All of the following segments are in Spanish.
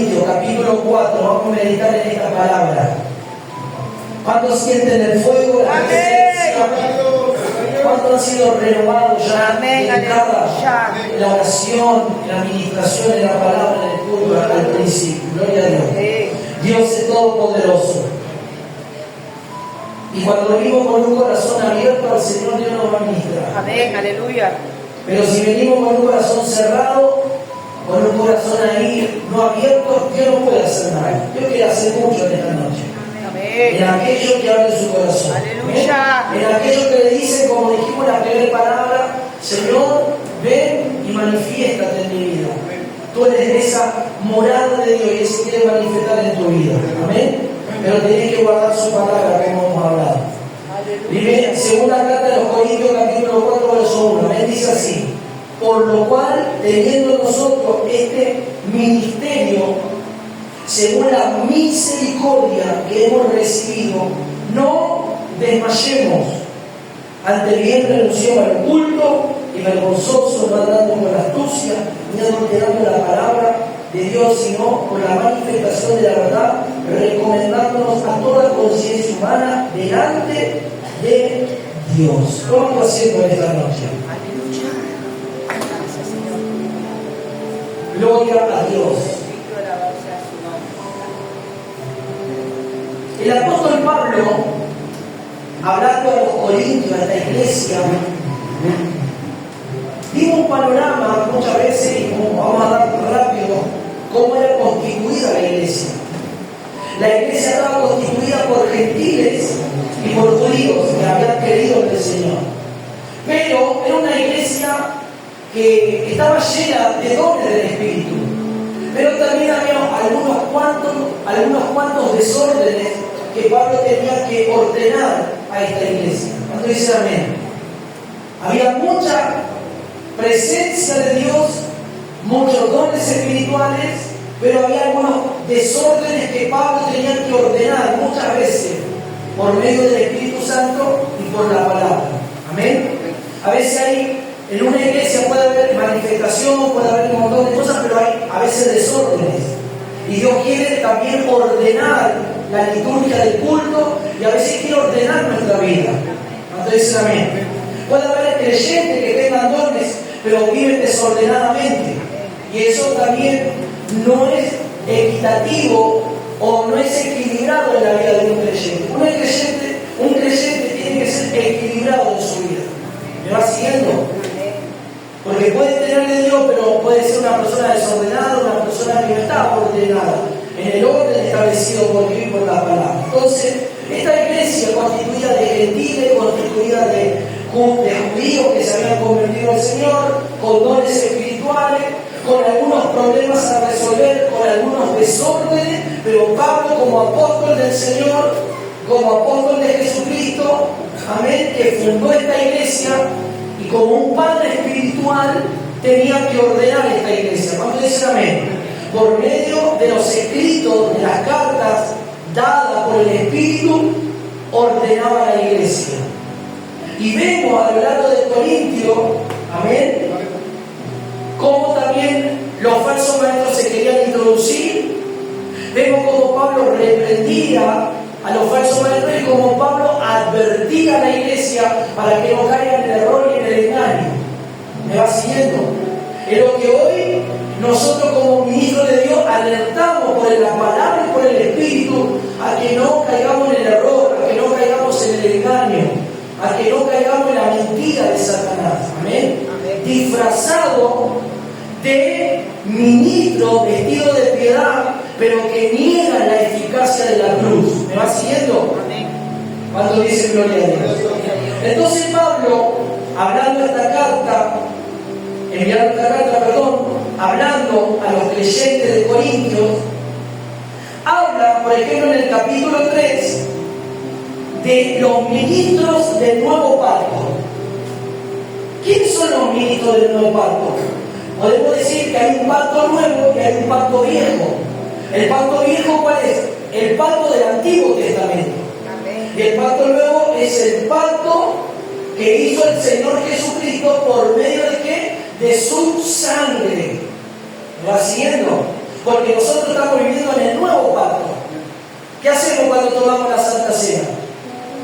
Capítulo 4, vamos a meditar en esta palabra. ¿Cuántos sienten el fuego? La presencia. ¿Cuántos han sido renovados ya? En la oración, en la administración, en la palabra, en el culto al principio. Gloria a Dios. Dios es todopoderoso. Y cuando venimos con un corazón abierto al Señor, Dios nos va a ministrar. Amén, aleluya. Pero si venimos con un corazón cerrado, con un corazón ahí no abierto, Dios no puede hacer nada. Dios quiere hacer mucho en esta noche. Amén. En aquello que abre su corazón. Aleluya. En aquello que le dice, como dijimos en la primera palabra, Señor, ven y manifiéstate en mi vida. Tú eres esa morada de Dios y Él se quiere manifestar en tu vida. Amén. Pero tienes que guardar su palabra, como hemos hablado. Primera, segunda carta de los Corintios, capítulo 4, verso 1. Amén. Dice así: por lo cual, teniendo nosotros este ministerio, según la misericordia que hemos recibido, no desmayemos. Ante bien renunciamos al culto y vergonzoso, no andando con astucia, ni adulterando la palabra de Dios, sino con la manifestación de la verdad, recomendándonos a toda conciencia humana delante de Dios. ¿Cómo estamos haciendo en esta noche? Gloria a Dios. El apóstol Pablo, hablando a los Corintios, a esta iglesia, dio un panorama muchas veces, y vamos a dar rápido, cómo era constituida la iglesia. La iglesia estaba constituida por gentiles y por judíos que habían creído en el Señor. Pero era una iglesia que estaba llena de dones del Espíritu. Pero también había algunos cuantos desórdenes que Pablo tenía que ordenar a esta iglesia. ¿Cuánto dice amén? Había mucha presencia de Dios, muchos dones espirituales, pero había algunos desórdenes que Pablo tenía que ordenar muchas veces por medio del Espíritu Santo y por la palabra. Amén. A veces en una iglesia puede haber manifestación, puede haber un montón de cosas, pero hay a veces desórdenes. Y Dios quiere también ordenar la liturgia del culto y a veces quiere ordenar nuestra vida. Entonces, amén. Puede haber creyentes que tengan dones, pero viven desordenadamente. Y eso también no es equitativo o no es equilibrado en la vida de un creyente. Un creyente tiene que ser equilibrado en su vida. ¿Me va siguiendo? Porque puede tener de Dios, pero puede ser una persona desordenada, una persona que no está ordenada en el orden establecido por Dios y por la palabra. Entonces, esta iglesia constituida de gentiles, constituida de judíos que se habían convertido al Señor, con dones espirituales, con algunos problemas a resolver, con algunos desórdenes, pero Pablo, como apóstol del Señor, como apóstol de Jesucristo, amén, que fundó esta iglesia, y como un padre espiritual tenía que ordenar esta iglesia. ¿Cuánto dicen amén? Por medio de los escritos, de las cartas dadas por el Espíritu, ordenaba la iglesia. Y vemos a lo largo de Corintio, amén, cómo también los falsos maestros se querían introducir. Vemos cómo Pablo reprendía a los falsos maestros y como Pablo advertía a la iglesia para que no caiga en el error y en el engaño. ¿Me va siguiendo? Es lo que hoy nosotros como ministros de Dios alertamos por la palabra y por el Espíritu a que no caigamos en el error, a que no caigamos en el engaño, a que no caigamos en la mentira de Satanás. Amén. Disfrazado de ministro vestido de piedad, pero que niega la eficacia de la cruz. ¿Me va siguiendo? Cuando dice gloria a Dios. Entonces Pablo, hablando hablando a los creyentes de Corintios, habla, por ejemplo, en el capítulo 3, de los ministros del nuevo pacto. ¿Quiénes son los ministros del nuevo pacto? Podemos decir que hay un pacto nuevo y hay un pacto viejo. ¿El pacto viejo cuál es? El pacto del Antiguo Testamento. Y el pacto nuevo es el pacto que hizo el Señor Jesucristo por medio de ¿qué? De su sangre. ¿Me va siguiendo? porque nosotros estamos viviendo en el nuevo pacto. ¿Qué hacemos cuando tomamos la Santa Cena?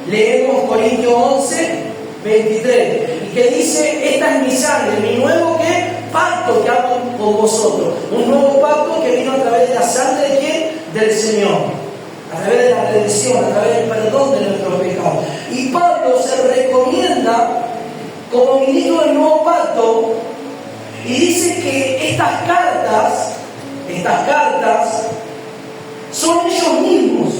Leemos Corintios 11, 23, y que dice: esta es mi sangre, mi nuevo ¿qué? Pacto que hago con vosotros. Un nuevo pacto que vino a través de la sangre de ¿quién? Del Señor. A través de la redención, a través del perdón de nuestros pecados. Y Pablo se recomienda como ministro del nuevo pacto y dice que estas cartas son ellos mismos.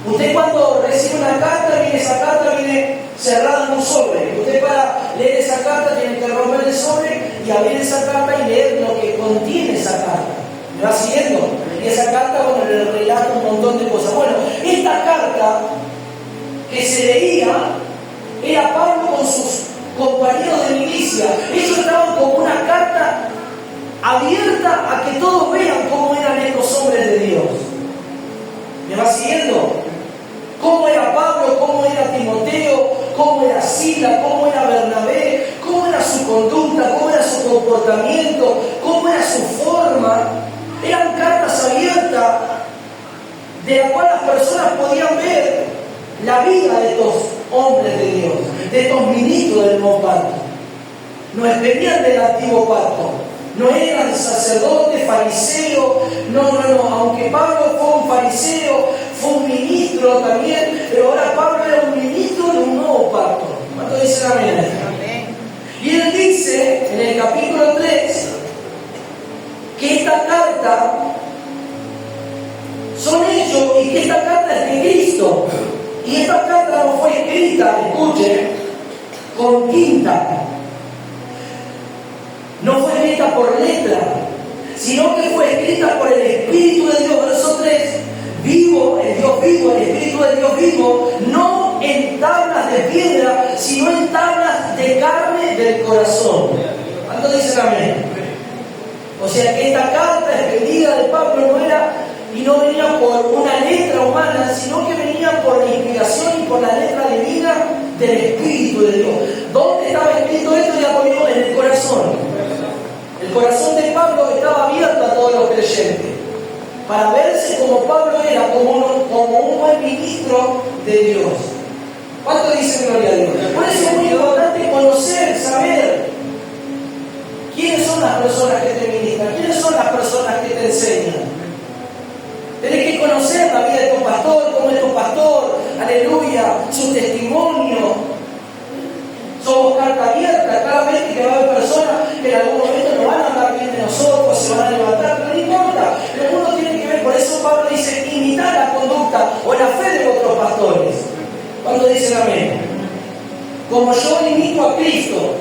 Usted cuando recibe una carta, esa carta viene cerrada en un sobre. Usted para leer esa carta tiene que romper el sobre y abrir esa carta y leer lo que contiene esa carta. ¿Me va siguiendo? Y esa carta, bueno, le relata un montón de cosas. Bueno, esta carta que se leía era Pablo con sus compañeros de milicia. Ellos estaban como una carta abierta a que todos vean cómo eran estos hombres de Dios. ¿Me va siguiendo? Cómo era Pablo, cómo era Timoteo, cómo era Sila, cómo era Bernabé, cómo era su conducta, cómo era su comportamiento, cómo era su forma. Eran cartas abiertas de las cuales las personas podían ver la vida de estos hombres de Dios, de estos ministros del nuevo pacto. No venían del antiguo pacto, no eran sacerdotes, fariseos, no, aunque Pablo fue un fariseo, fue un ministro también, pero ahora Pablo era un ministro de un nuevo pacto. ¿Cuánto dicen amén? Amén. Y él dice en el capítulo 3 que esta carta son ellos y que esta carta es de Cristo. Y esta carta no fue escrita, escuchen, con tinta. No fue escrita por letra, sino que fue escrita por el Espíritu de Dios. Verso 3. Vivo, el Dios vivo, el Espíritu de Dios vivo, no en tablas de piedra, sino en tablas de carne del corazón. ¿Cuánto dicen amén? O sea que esta carta expedida de Pablo no era y no venía por una letra humana, sino que venía por la inspiración y por la letra divina del Espíritu de Dios. ¿Dónde estaba escrito esto? Ya conmigo, en el corazón. El corazón de Pablo estaba abierto a todos los creyentes, para verse como Pablo era, como un buen ministro de Dios. ¿Cuánto dicen gloria a Dios? Por eso es muy importante conocer, saber quiénes son las personas que te ministran, quiénes son las personas que te enseñan. Tienes que conocer la vida de tu pastor, cómo es tu pastor, aleluya, su testimonio. Somos carta abierta, claramente que va a haber personas que en algún momento no van a hablar bien de nosotros, se van a levantar, pero no importa. Pero uno tiene que ver, por eso Pablo dice, imitar la conducta o la fe de otros pastores. Cuando dicen amén. Como yo imito a Cristo,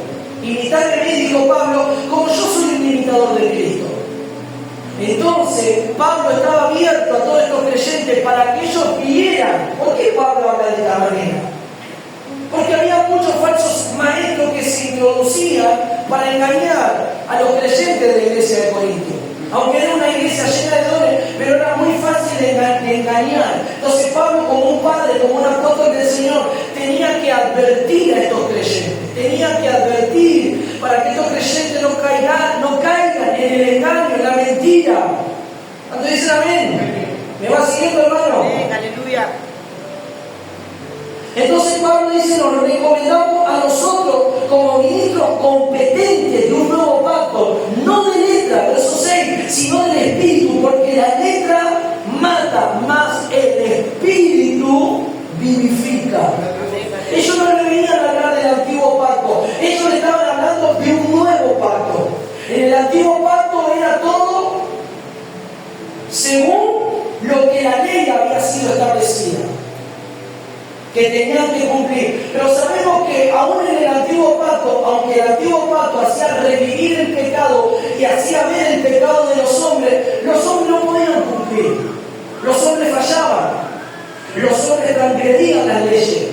imitar a mí, dijo Pablo, como yo soy un imitador de Cristo. Entonces, Pablo estaba abierto a todos estos creyentes para que ellos vieran. ¿Por qué Pablo habla de esta manera? Porque había muchos falsos maestros que se introducían para engañar a los creyentes de la iglesia de Corinto. Aunque era una iglesia llena de dones, pero era muy fácil de engañar. Entonces Pablo, como un padre, como un apóstol del Señor, tenía que advertir a estos creyentes. Tenía que advertir para que estos creyentes no caigan en el engaño, en la mentira. ¿Cuánto dicen amén? ¿Me va siguiendo, hermano? Amén, aleluya. Entonces Pablo dice, nos recomendamos a nosotros como ministros competentes de un nuevo pacto, no de letra, verso 6, sino del Espíritu, porque la letra mata, más el Espíritu vivifica. Ellos no le venían a hablar del antiguo pacto, ellos le estaban hablando de un nuevo pacto. En el antiguo pacto era todo según lo que la ley había sido establecida, que tenían que cumplir. Pero sabemos que aún en el antiguo pacto, aunque el antiguo pacto hacía revivir el pecado y hacía ver el pecado de los hombres no podían cumplir. Los hombres fallaban, los hombres transgredían las leyes,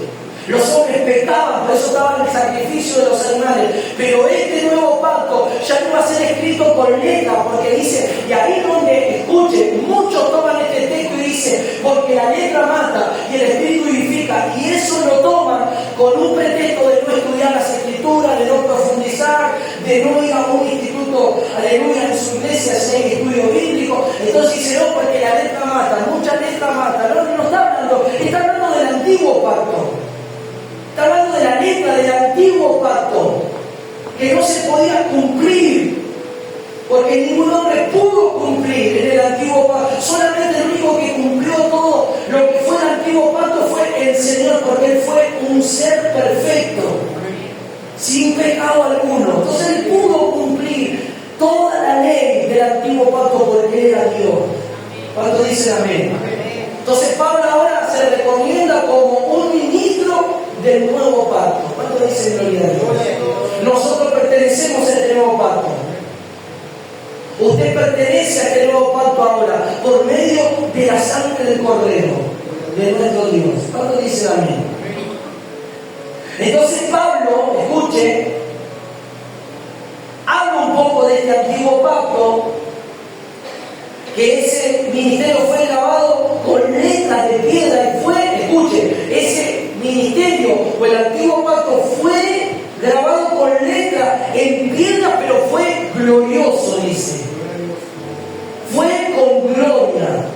los hombres pecaban, por eso estaban el sacrificio de los animales. Pero este nuevo pacto ya no va a ser escrito con letra, porque dice, y ahí donde escuchen, muchos toman este texto y dicen, porque la letra mata y el Espíritu vivifica, y eso lo toman con un pretexto de no estudiar las Escrituras, de no profundizar pensar, de no ir a un instituto, aleluya, en su iglesia, si hay estudio bíblico. Entonces dice, no, porque la letra mata, mucha letra mata. No está hablando del antiguo pacto. Está hablando de la letra del antiguo pacto, que no se podía cumplir, porque ningún hombre pudo cumplir en el antiguo pacto. Solamente el único que cumplió todo lo que fue el antiguo pacto fue el Señor, porque Él fue un ser perfecto, sin pecado alguno. Entonces Él pudo cumplir toda la ley del antiguo pacto porque Él era Dios. ¿Cuánto dicen amén? Entonces Pablo ahora se recomienda como un ministro del nuevo pacto. ¿Cuánto dicen gloria a Dios? Nosotros pertenecemos a este nuevo pacto. Usted pertenece a este nuevo pacto ahora por medio de la sangre del Cordero, de nuestro Dios. ¿Cuánto dicen amén? Entonces Pablo, escuche, habla un poco de este antiguo pacto, que ese ministerio fue grabado con letras de piedra y fue, escuche, ese ministerio o el antiguo pacto fue grabado con letras en piedra, pero fue glorioso, dice. Fue con gloria.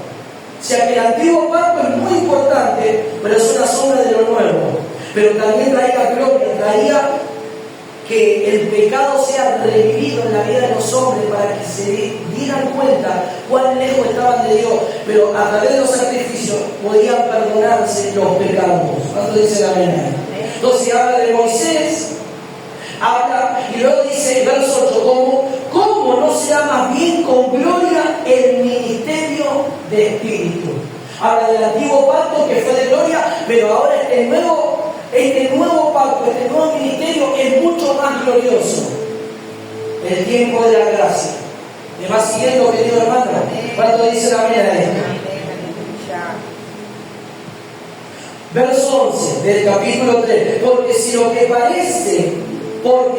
O sea que el antiguo pacto es muy importante, pero es una sombra de lo nuevo. Pero también traía gloria, traía que el pecado sea revivido en la vida de los hombres para que se dieran cuenta cuán lejos estaban de Dios, pero a través de los sacrificios podían perdonarse los pecados. ¿Cuánto dice la Biblia? Entonces habla de Moisés, habla y luego dice, verso 8, ¿cómo no será más bien con gloria el ministerio de Espíritu? Habla del antiguo pacto que fue de gloria, pero ahora este nuevo pacto, este nuevo ministerio es mucho más glorioso. El tiempo de la gracia. ¿Me va siguiendo, querido hermano? ¿Cuánto dice la Biblia? Verso 11 del capítulo 3. Porque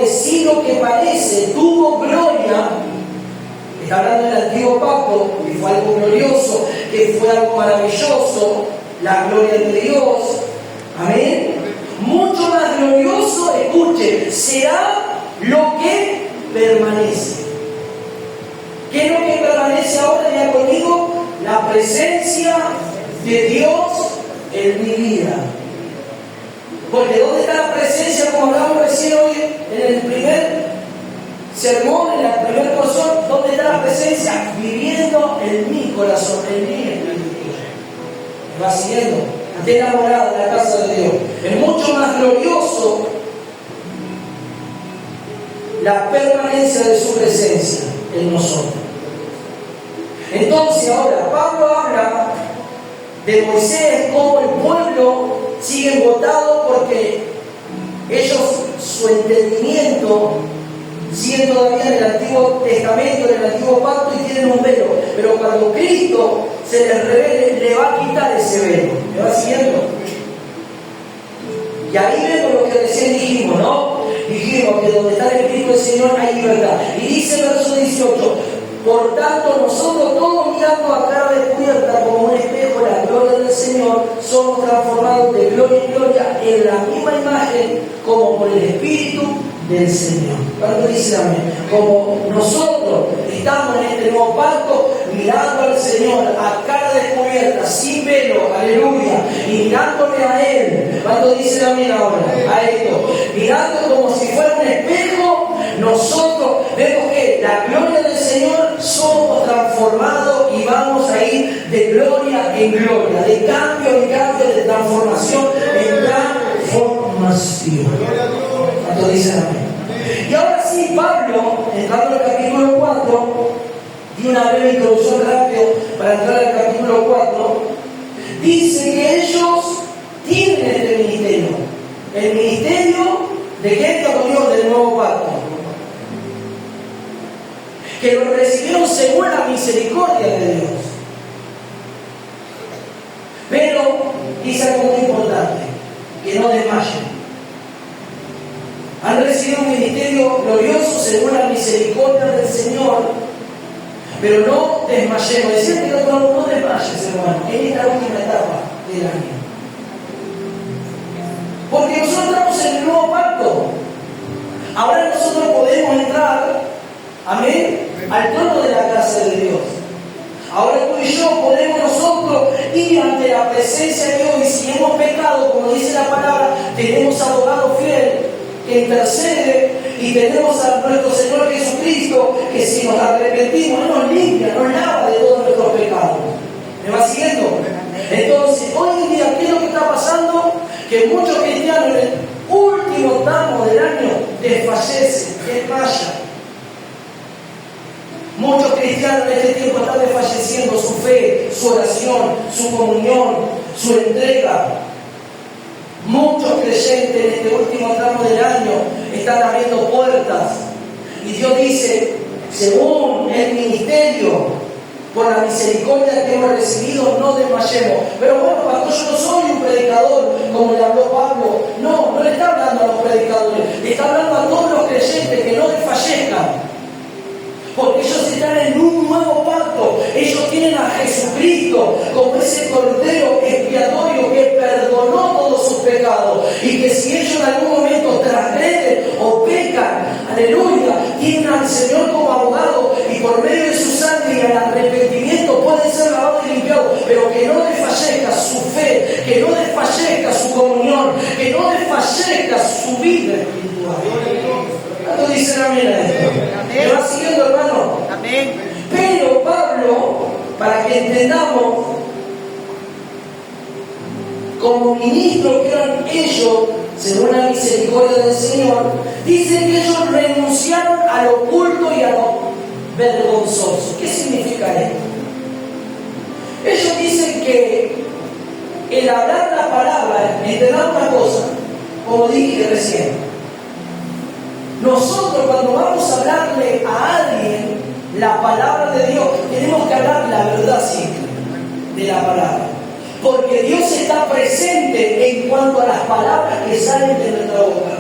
si lo que parece tuvo gloria, está hablando del antiguo pacto, que fue algo glorioso, que fue algo maravilloso, la gloria de Dios. Amén. Mucho más glorioso, escuche, será lo que permanece. ¿Qué es lo que permanece ahora? Ya conmigo, la presencia de Dios en mi vida. Porque ¿dónde está la presencia? Como hablamos recién hoy en el primer sermón, en la primera porción, ¿dónde está la presencia? Viviendo en mi corazón, en mi espíritu. ¿Me va siguiendo? De enamorada de la casa de Dios. Es mucho más glorioso la permanencia de su presencia en nosotros. Entonces ahora Pablo habla de Moisés, como el pueblo sigue embotado porque ellos, su entendimiento, siguen todavía en el Antiguo Testamento, en el Antiguo Pacto y tienen un velo. Pero cuando Cristo se les revele, le va a quitar ese velo. ¿Me va siguiendo? Y ahí vemos lo que recién dijimos, ¿no? Dijimos que donde está el Espíritu del Señor hay libertad. Y dice verso 18, por tanto nosotros todos mirando a cara descubierta como un espejo la gloria del Señor, somos transformados de gloria en gloria en la misma imagen como por el Espíritu del Señor. ¿Cuánto dice amén? Como nosotros estamos en este nuevo pacto, mirando al Señor a cara descubierta, sin velo, aleluya, y mirándole a Él. ¿Cuánto dice amén ahora? A esto, mirando como si fuera un espejo, nosotros vemos que la gloria del Señor somos transformados y vamos a ir de gloria en gloria, de cambio en cambio, de transformación en transformación. ¿Cuánto dicen amén? Y ahora sí, Pablo, entrando al capítulo 4, di una breve introducción rápido para entrar al capítulo 4, dice que ellos tienen este ministerio. El ministerio de qué Dios, del nuevo pacto. Que lo recibieron según la misericordia de Dios. Pero dice algo muy importante, que no desmayen. Han recibido un ministerio glorioso según la misericordia del Señor, pero no desmayemos. Decía que no desmayes, hermano, en esta última etapa del año. Porque nosotros estamos en el nuevo pacto. Ahora nosotros podemos entrar, amén, al trono de la gracia de Dios. Ahora tú y yo podemos nosotros ir ante la presencia de Dios, y si hemos pecado, como dice la palabra, tenemos abogado fiel que intercede, y tenemos a nuestro Señor Jesucristo, que si nos arrepentimos, Él nos limpia, nos lava de todos nuestros pecados. ¿Me va siguiendo? Entonces, hoy en día, ¿qué es lo que está pasando? Que muchos cristianos en el último tramo del año desfallecen, desmayan. Muchos cristianos en este tiempo están desfalleciendo su fe, su oración, su comunión, su entrega. Muchos creyentes en este último tramo del año están abriendo puertas. Y Dios dice, según el ministerio, por la misericordia que hemos recibido, no desmayemos. Pero bueno, pastor, yo no soy un predicador, como le habló Pablo. No le está hablando a los predicadores, le está hablando a todos los creyentes que no desfallezcan. Porque ellos están en un nuevo pacto. Ellos tienen a Jesucristo como ese cordero expiatorio que perdonó todos sus pecados. Y que si ellos en algún momento transgreden o pecan, aleluya, tienen al Señor como abogado, y por medio de su sangre y el arrepentimiento pueden ser lavados y limpiados. Pero que no desfallezca su fe, que no desfallezca su comunión, que no desfallezca su vida espiritual. ¿Cuánto dicen amén a esto? ¿Me va siguiendo, hermano? Amén. Pero Pablo, para que entendamos, como ministros que eran ellos, según la misericordia del Señor, dice que ellos renunciaron a lo oculto y a lo vergonzoso. ¿Qué significa esto? Ellos dicen que el hablar la palabra, entendamos una cosa, como dije recién, nosotros cuando vamos a hablarle a alguien la palabra de Dios, tenemos que hablar la verdad simple de la palabra. Porque Dios está presente en cuanto a las palabras que salen de nuestra boca.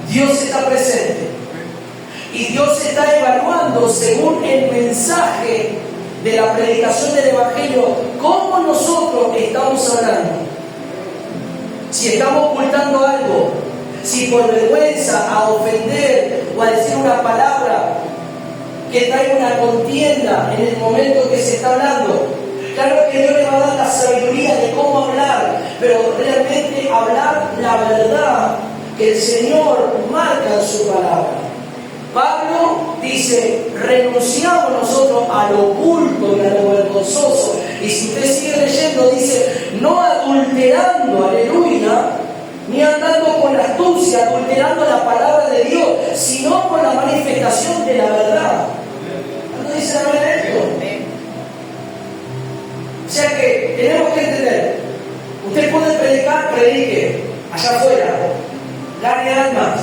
Dios está presente. Y Dios está evaluando según el mensaje de la predicación del Evangelio, cómo nosotros estamos hablando. Si estamos ocultando algo, si por vergüenza a ofender o a decir una palabra que trae una contienda en el momento que se está hablando. Claro que Dios le va a dar la sabiduría de cómo hablar, pero realmente hablar la verdad que el Señor marca en su palabra. Pablo dice, renunciamos nosotros a lo oculto y a lo vergonzoso. Y si usted sigue leyendo, dice, no adulterando, aleluya, ni andando con la astucia, adulterando la palabra de Dios, sino con la manifestación de la verdad. ¿Cuándo dice la verdad esto? O sea que tenemos que entender, usted puede predicar, predique, allá afuera, gane almas,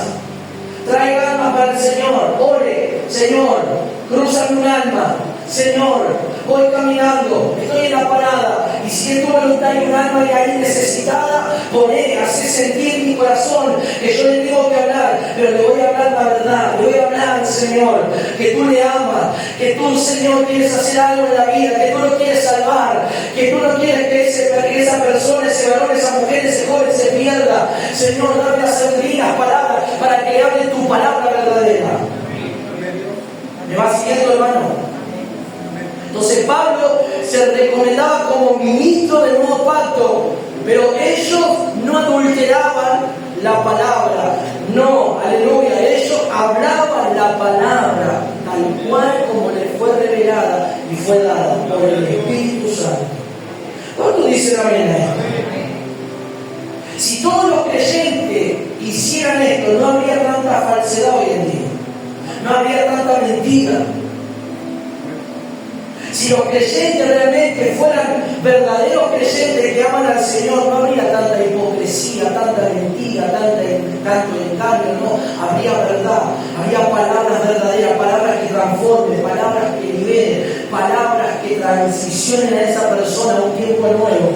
traiga almas para el Señor, ore, Señor, cruzame un alma, Señor, voy caminando, estoy en la parada, y si es tu voluntad y un alma y ahí necesitada, poné, hace sentir mi corazón que yo le tengo que hablar, pero le voy a hablar la verdad, le voy a hablar, Señor, que tú le amas, que tú, Señor, quieres hacer algo en la vida, que tú lo quieres salvar, que tú no quieres que esa persona, ese varón, esa mujer, ese joven se pierda. Señor, dame las sabidurías, palabras, para que hable tu palabra verdadera. ¿Me va siguiendo, hermano? Entonces Pablo se recomendaba como ministro del nuevo pacto, pero ellos no adulteraban la palabra, no, aleluya, ellos hablaban la palabra tal cual como les fue revelada y fue dada por el Espíritu Santo. ¿Cuánto dicen amén a esto? Si todos los creyentes hicieran esto, no habría tanta falsedad hoy en día, no habría tanta mentira. Si los creyentes realmente fueran verdaderos creyentes que aman al Señor, no habría tanta hipocresía, tanta mentira, tanto engaño, no, habría verdad, habría palabras verdaderas, palabras que transformen, palabras que liberen, palabras que transicionen a esa persona a un tiempo nuevo.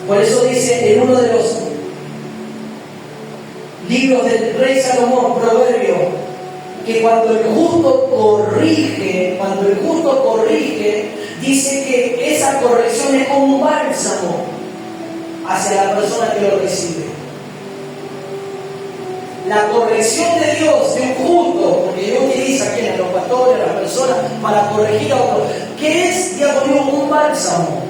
Por eso dice en uno de los libros del rey Salomón, Proverbio, que cuando el justo corrige, dice que esa corrección es como un bálsamo hacia la persona que lo recibe. La corrección de Dios de un justo, porque Dios utiliza a quienes, los pastores, a las personas, para corregir a otros, que es, digamos, un bálsamo.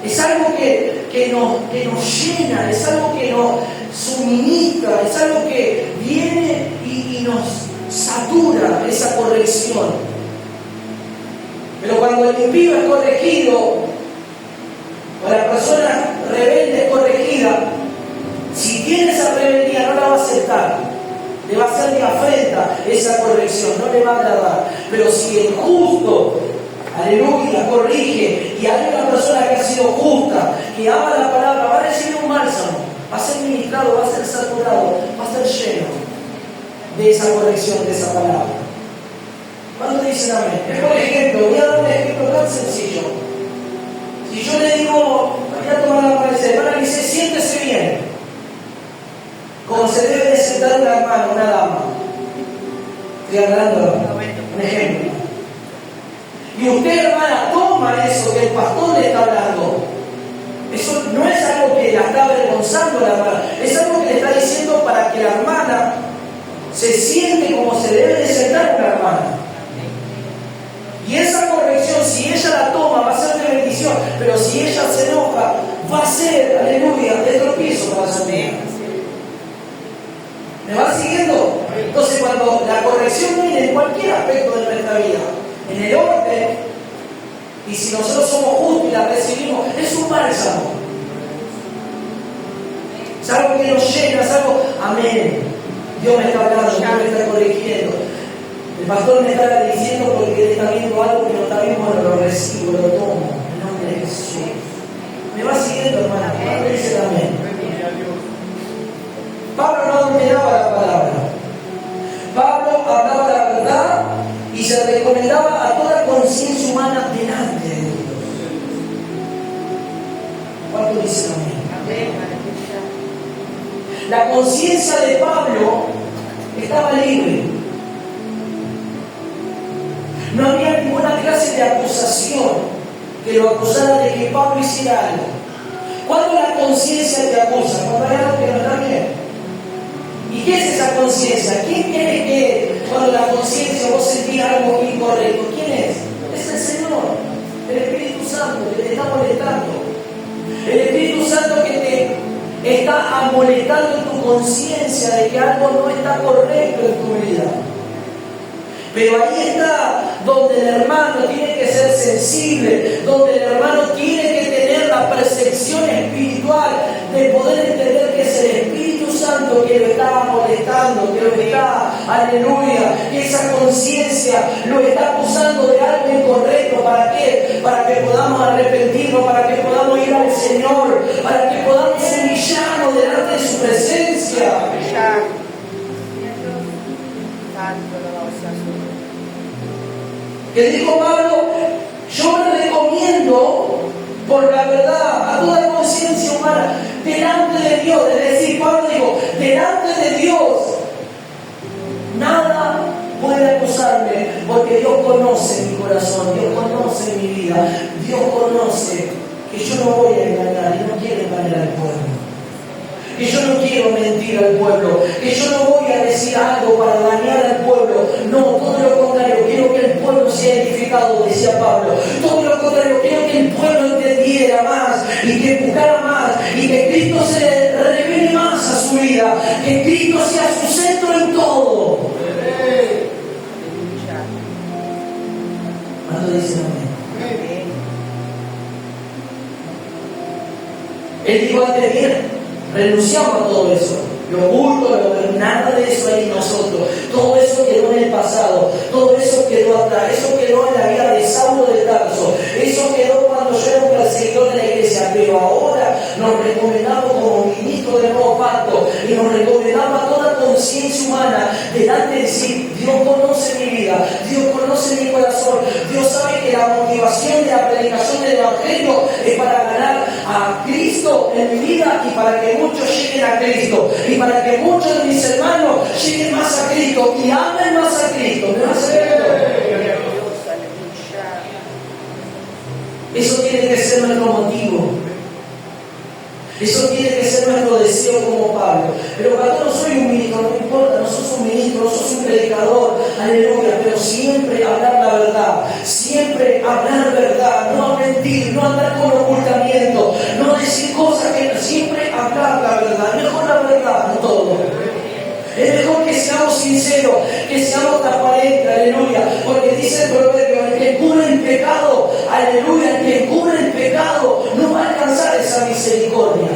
Es algo que nos llena, es algo que nos suministra, es algo que viene y nos satura esa corrección. Pero cuando el impío es corregido, o la persona rebelde es corregida, si tiene esa rebeldía no la va a aceptar, le va a hacer de afrenta esa corrección, no le va a agradar. Pero si el justo, aleluya, corrige, y hay una persona que ha sido justa, que ama la palabra, va a recibir un bálsamo, va a ser ministrado, va a ser saturado, va a ser lleno de esa corrección, de esa palabra. ¿Cuánto dicen amén? Por ejemplo, voy a dar un ejemplo tan sencillo. Si yo le digo, voy a tomar la palabra, hermana, dice, siéntese bien, como se debe de sentar una hermana, una dama. Estoy hablando un ejemplo. Y usted, hermana, toma eso que el pastor le está hablando. Eso no es algo que la está avergonzando la hermana, es algo que le está diciendo para que la hermana se siente como se debe de sentar una hermana. Y esa corrección, si ella la toma, va a ser de bendición, pero si ella se enoja, va a ser, aleluya, de tropiezo para su vida. ¿Me va siguiendo? Entonces, cuando la corrección viene en cualquier aspecto de nuestra vida, en el orden, y si nosotros somos justos y la recibimos, es un bálsamo. Es algo que nos llena, es algo, amén. Dios me está hablando, Dios me está corrigiendo. El pastor me está diciendo porque él está viendo algo que no está bien, bueno, lo recibo, lo tomo, en nombre de Jesús. ¿Me va siguiendo, hermana? Pablo dice amén. Pablo no dominaba la palabra. Pablo hablaba la verdad y se recomendaba a toda conciencia humana delante de Dios. ¿Cuánto dicen amén? La conciencia de Pablo estaba libre. No había ninguna clase de acusación que lo acusara de que Pablo hiciera algo. ¿Cuándo la conciencia te acusa? Cuando hay algo que no está bien. ¿Y qué es esa conciencia? ¿Quién cree que cuando la conciencia vos sentís algo incorrecto? ¿Quién es? Es el Señor, el Espíritu Santo que te está molestando. El Espíritu Santo que te está amonestando en tu conciencia de que algo no está correcto en tu vida. Pero ahí está donde el hermano tiene que ser sensible, donde el hermano tiene que tener la percepción espiritual de poder entender que es el Espíritu Santo que lo está molestando, que lo está, aleluya, que esa conciencia lo está acusando de algo incorrecto. ¿Para qué? Para que podamos arrepentirnos, para que podamos ir al Señor, para que podamos humillarnos delante de su presencia. Que dijo Pablo, yo le recomiendo por la verdad a toda conciencia humana delante de Dios. Es decir, Pablo dijo, delante de Dios nada puede acusarme, porque Dios conoce mi corazón, Dios conoce mi vida, Dios conoce que yo no voy a engañar y no quiero engañar al pueblo, que yo no quiero mentir al pueblo, que yo no voy a decir algo para dañar al pueblo. No, todo lo contrario, quiero que el pueblo sea edificado, decía Pablo. Todo lo contrario, quiero que el pueblo entendiera más y que buscara más y que Cristo se revele más a su vida, que Cristo sea su centro en todo. ¿Cuánto dicen amén? Él dijo antes bien, renunciamos a todo eso, lo oculto, nada de eso hay en nosotros. Todo eso quedó en el pasado, todo eso quedó atrás, eso quedó en la vida de Saulo de Tarso, eso quedó cuando yo era un perseguidor de la iglesia, pero ahora nos recomendamos como ministros del nuevo pacto y nos recomendamos a toda conciencia humana delante de decir, Dios conoce mi vida, Dios conoce mi corazón, Dios sabe que la motivación de la predicación del Evangelio es para ganar a Cristo en mi vida y para que muchos lleguen a Cristo y para que muchos de mis hermanos lleguen más a Cristo y amen más a Cristo. ¿Me vas a ver? Eso tiene que ser nuestro motivo. Eso tiene que ser nuestro deseo como Pablo. Pero pastor, no soy un ministro, no me importa, no sos un ministro, no sos un predicador, aleluya, pero siempre hablar la verdad, siempre hablar verdad, no mentir, no andar con ocultamiento, no decir cosas que siempre hablar la verdad, mejor la verdad, no todo. Es mejor que seamos sinceros, que seamos transparentes, aleluya, porque dice el proverbio, el que encubre el pecado, aleluya, el que encubre el pecado no va a alcanzar esa misericordia.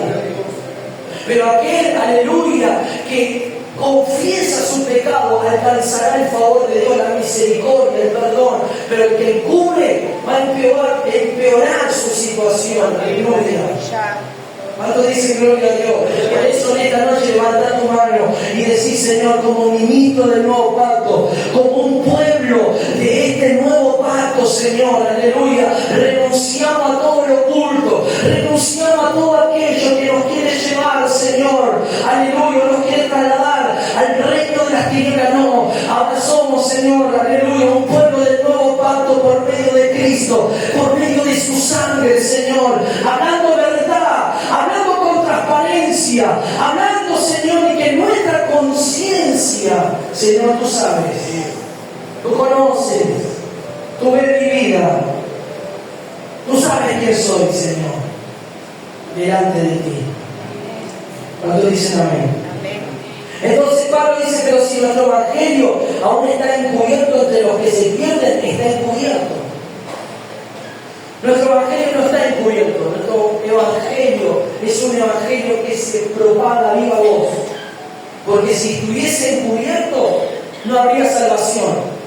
Pero aquel, aleluya, que confiesa su pecado alcanzará el favor de Dios, la misericordia, el perdón. Pero el que encubre va a empeorar su situación, aleluya. ¿Cuánto dicen gloria a Dios? Por eso en esta noche levanta tu mano y decir, Señor, como ministro del nuevo pacto, como un pueblo de este nuevo pacto, Señor, aleluya, renunciamos a todo lo oculto, renunciamos a todo aquello que nos quiere llevar, Señor, aleluya, nos quiere trasladar al reino de las tinieblas. No, ahora somos, Señor, aleluya, un pueblo del nuevo pacto por medio de Cristo, por medio de su sangre, Señor, hablando verdad, hablando con transparencia, hablando, Señor, y que nuestra conciencia, Señor, tú sabes, tú conoces, tú ves mi vida, tú sabes quién soy, Señor, delante de ti. Cuando dicen amén. Entonces Pablo dice, pero si nuestro evangelio aún está encubierto entre los que se pierden, está encubierto. Nuestro evangelio no está encubierto, nuestro evangelio es un evangelio que se propaga a viva voz. Porque si estuviese encubierto, no habría salvación.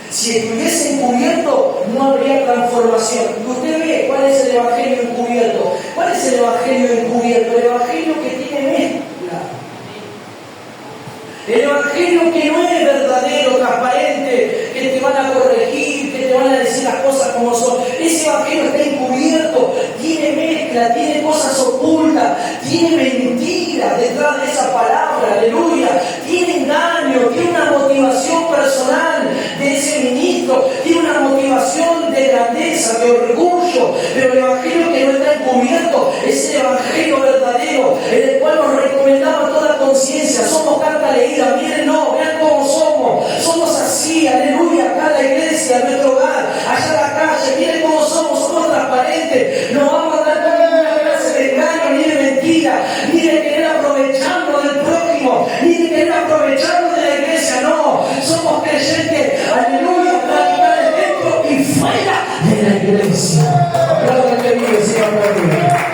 Si estuviese encubierto, no habría transformación. Y usted ve cuál es el evangelio encubierto. ¿Cuál es el evangelio encubierto? El evangelio que tiene mezcla. El evangelio que no es verdadero, transparente, que te van a corregir, que te van a decir las cosas como son. Ese evangelio está encubierto, tiene mezcla, tiene cosas ocultas, tiene mentira detrás de esa palabra, aleluya. Tiene engaño, tiene una motivación personal de ese ministro, tiene una motivación de grandeza, de orgullo. Pero el evangelio que no está encubierto es el evangelio verdadero, en el cual nos recomendamos toda conciencia. Somos carta leída, miren, no, vean cómo somos así, aleluya, acá en la iglesia, en nuestro hogar, allá en la calle, miren cómo somos transparentes, no vamos a andar con ninguna clase de engaño, ni de mentira, ni de querer aprovecharnos del prójimo, ni de querer aprovecharnos de la iglesia, no, somos creyentes, aleluya, radicales dentro y fuera de la iglesia. Aplaudan que vive, Señor, aleluya.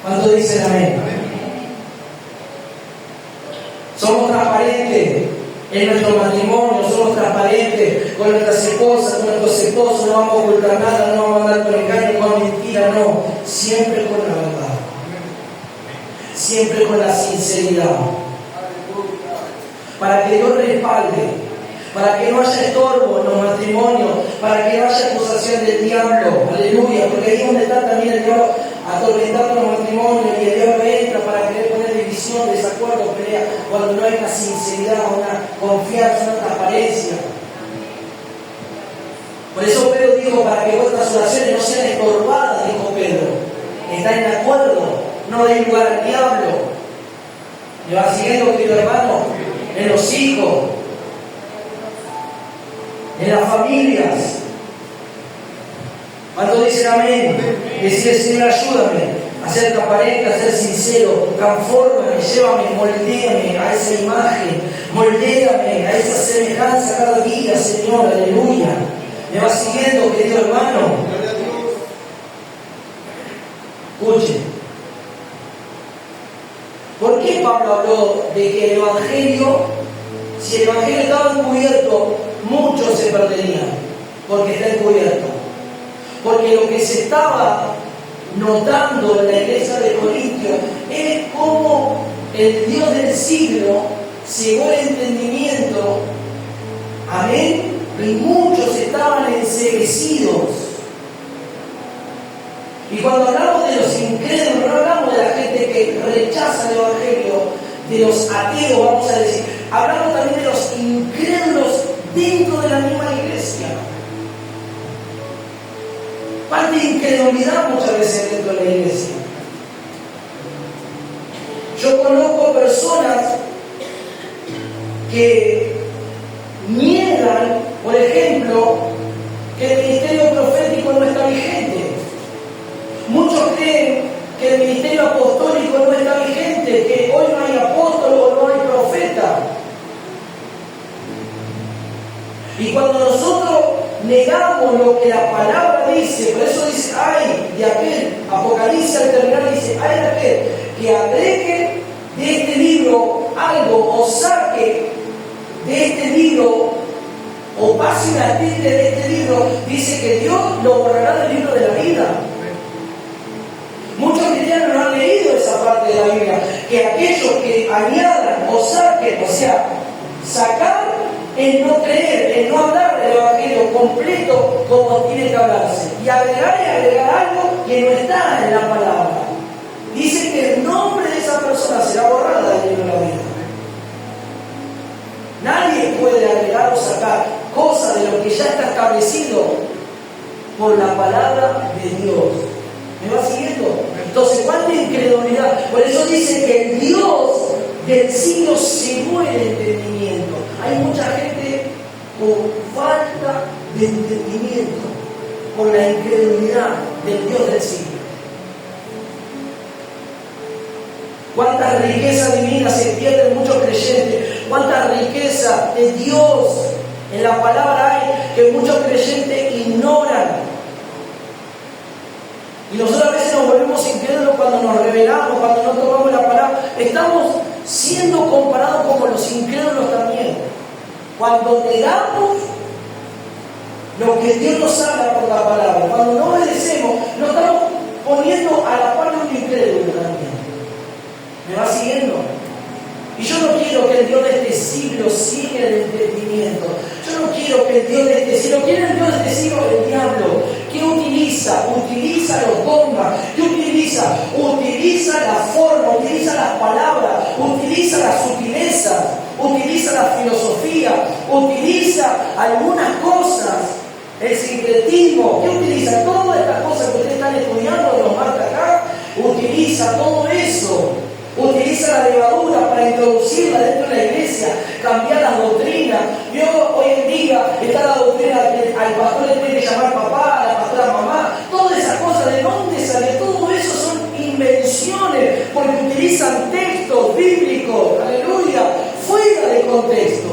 ¿Cuánto dicen amén? Somos transparentes en nuestro matrimonio, somos transparentes con nuestras esposas, con nuestros esposos, no vamos a ocultar nada, no vamos a andar con engaño, con mentira, no, siempre con la verdad, siempre con la sinceridad, para que Dios respalde, para que no haya estorbo en los matrimonios, para que no haya acusación del diablo, aleluya, porque ahí es donde está también el diablo atormentando los matrimonios, y el diablo entra para querer poner división, desacuerdo, pelea, cuando no hay una sinceridad, una confianza, una transparencia. Por eso Pedro dijo, para que vuestras oraciones no sean estorbadas, dijo Pedro, está en acuerdo, no den lugar al diablo. ¿Me va siguiendo, querido hermano? En los hijos, en las familias. ¿Cuánto dicen amén? Decir, Señor, ayúdame a ser transparente, a ser sincero, transfórmame, llévame, moldéame a esa imagen, moldéame a esa semejanza cada día, Señor, aleluya. ¿Me va siguiendo, querido hermano? Escuchen. ¿Por qué Pablo habló de que el Evangelio, si el Evangelio estaba encubierto, muchos se perderían? Porque está encubierto. Porque lo que se estaba notando en la iglesia de Corintios es cómo el Dios del siglo cegó el entendimiento, amén, y muchos estaban enceguecidos. Y cuando hablamos de los incrédulos, no hablamos de la gente que rechaza el Evangelio, de los ateos, vamos a decir, hablamos también de los incrédulos dentro de la misma iglesia. Cuánta incredulidad muchas veces dentro de la iglesia. Yo conozco personas que niegan, por ejemplo, que el ministerio profético no está vigente. Muchos creen que el ministerio apostólico no está vigente, que hoy no hay apóstol o no hay profeta. Y cuando nosotros negamos lo que la palabra dice, por eso dice, ay de aquel, Apocalipsis al terminar dice, ay de aquel que agregue de este libro algo o saque de este libro o pase una tilde de este libro, dice que Dios lo borrará del libro de la vida. Muchos cristianos no han leído esa parte de la Biblia, que aquellos que añadan o saquen, o sea, sacar es no creer, es no hablar del Evangelio completo como tiene que hablarse, y agregar algo que no está en la palabra. Dice que el nombre de esa persona será borrado del libro de la vida. Nadie puede agregar o sacar cosas de lo que ya está establecido por la palabra de Dios. ¿Me va siguiendo? Entonces, ¿cuánta incredulidad? Por eso dice que el Dios del siglo se muere de entendimiento. Hay mucha gente con falta de entendimiento, con la incredulidad del Dios del siglo. Cuánta riqueza divina se pierde en muchos creyentes, cuánta riqueza de Dios en la palabra hay que muchos creyentes ignoran. Y nosotros a veces nos volvemos incrédulos cuando nos rebelamos, cuando no tomamos la palabra. Estamos siendo comparados como los incrédulos también. Cuando negamos lo que Dios nos habla por la palabra, cuando no obedecemos, nos estamos poniendo a la par de un incrédulo también. ¿Me va siguiendo? Y yo no quiero que el Dios de este siglo siga el entendimiento. Yo no quiero que el Dios de este siglo, ¿quién es el Dios de este siglo? El diablo. ¿Qué utiliza? Utiliza los dogmas. ¿Qué utiliza? Utiliza la forma, utiliza las palabras, utiliza las sutilezas, utiliza la filosofía, utiliza algunas cosas, el sincretismo. ¿Qué utiliza? Todas estas cosas que ustedes están estudiando, los marca acá, utiliza todo eso. Utiliza la levadura para introducirla dentro de la iglesia, cambiar las doctrinas. Hoy en día está la doctrina que al pastor le tiene que llamar papá, a la pastora mamá. Todas esas cosas, ¿de dónde sale? Todo eso son invenciones, porque utilizan textos bíblicos, aleluya, fuera de contexto.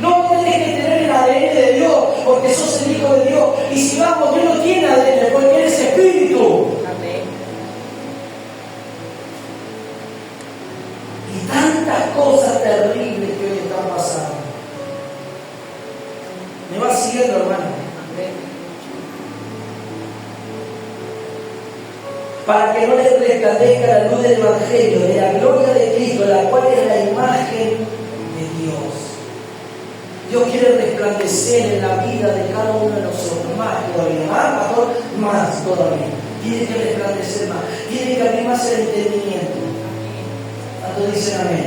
No tenés que tener el ADN de Dios, porque sos el Hijo de Dios. Y si vamos, Dios no tiene ADN, porque eres espíritu. Tantas cosas terribles que hoy están pasando. ¿Me va siguiendo, hermano? Para que no les resplandezca la luz del Evangelio, de la gloria de Cristo, la cual es la imagen de Dios. Dios quiere resplandecer en la vida de cada uno de nosotros, más todavía, más, pastor, más todavía. Tiene que resplandecer más, tiene que abrir más el entendimiento. ¿Cuántos dicen amén?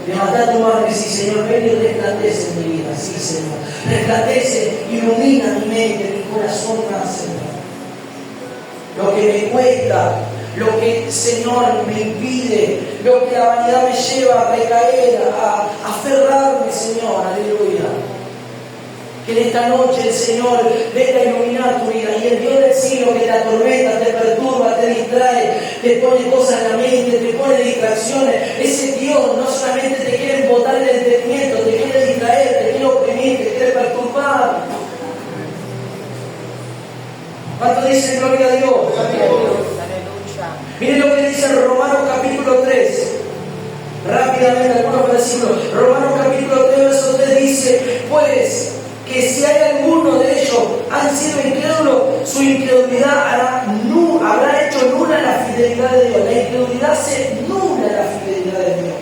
Levantá tu mano y decís, Señor, ven y resplandece en mi vida. Sí, Señor. Resplandece, ilumina mi mente, mi corazón más, Señor. Lo que me cuesta, lo que, Señor, me impide, lo que la vanidad me lleva a recaer, a aferrarme, Señor, aleluya. Que en esta noche el Señor venga a iluminar tu vida y el Dios del siglo que te atormenta, te perturba, te distrae, te pone cosas en la mente, te pone distracciones. Ese Dios no solamente te quiere botar el entendimiento, te quiere distraer, te quiere oprimir, te quiere perturbar. ¿Cuánto dice gloria a Dios? Miren lo que dice Romanos capítulo 3. Rápidamente algunos versículos. Romanos capítulo 3, verso 3 dice, pues que si hay alguno de ellos han sido incrédulos, su incredulidad habrá hecho nula la fidelidad de Dios. La incredulidad hace nula la fidelidad de Dios.